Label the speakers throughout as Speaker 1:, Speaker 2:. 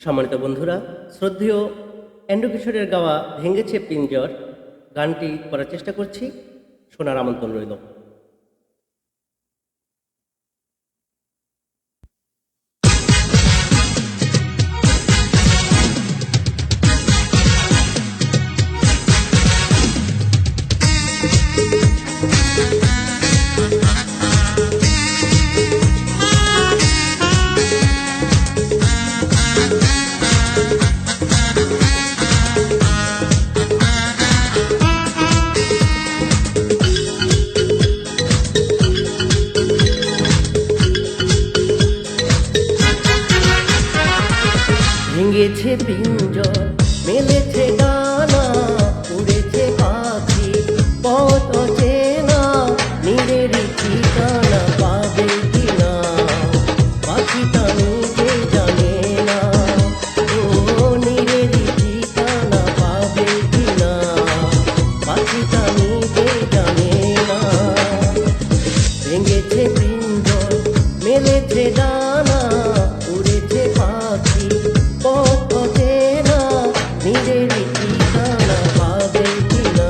Speaker 1: সম্মানিত বন্ধুরা, শ্রদ্ধেয় এন্ড্রু কিশোরের গাওয়া ভেঙেছে পিঞ্জর গানটি করার চেষ্টা করছি। শোনার আমন্ত্রণ রইল। ভেঙেছে পিঞ্জর, মেলেছে ডানা, উড়েছে পাখি পথ অচেনা, নিজেরই ঠিকানা পাবে কিনা পাখিটা নিজে জানে না। ও নিজেরই ঠিকানা পাবে কিনা পাখিটা নিজে জানে না। ভেঙেছে পিঞ্জর, মেলেছে ডানা, উড়েছে পাখি পথ অচেনা, নিজেরই ঠিকানা পাবে কিনা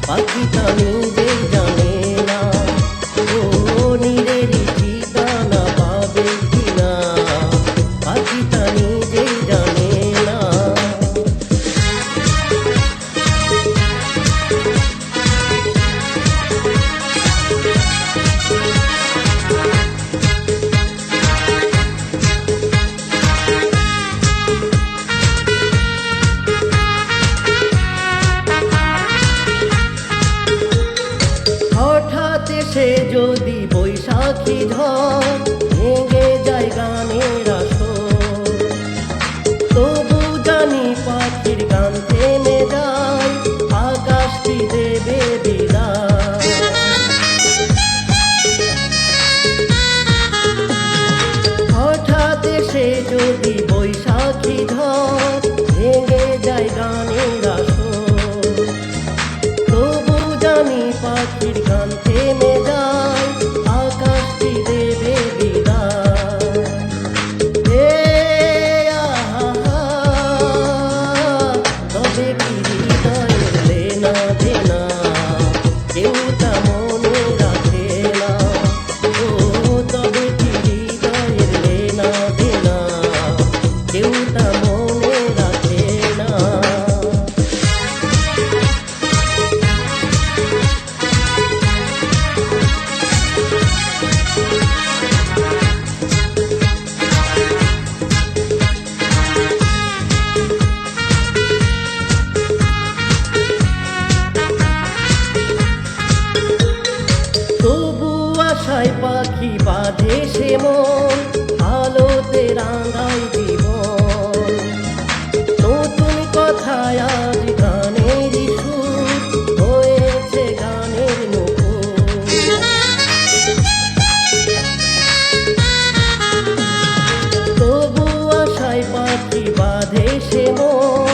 Speaker 1: পাখিটা নিজে জানে না। ও নিজেরই ঠিকানা পাবে কিনা পাখিটা নিজে জানে না। হঠাৎ সে যদি বৈশাখী ঝড় ভেঙে যায় গানের আসর, তবু জানি পাখির গান থেমে যায়, আকাশটি দেবে বিদায়। হঠাৎ সে যদি বৈশাখী ঝড় ভেঙে যায় গানের আসর, তবু জানি পাখির গান থেমে যায়, আকাশটি দেবে বিদায়। হে আহা, তবে কি হৃদয়ের লেনা দেনা কেউ তা মনে রাখে না। ও তবে কি হৃদয়ের লেনা দেনা কেউ তা মনে রাখে না। তবু আশায় পাখি বাঁধে সে মন, আলোতে রাঙায় জীবন। নতুন কথায় আজ গানের সুর হয়েছে গানের মুখর। তবু আশায় পাখি বাঁধে সে মন,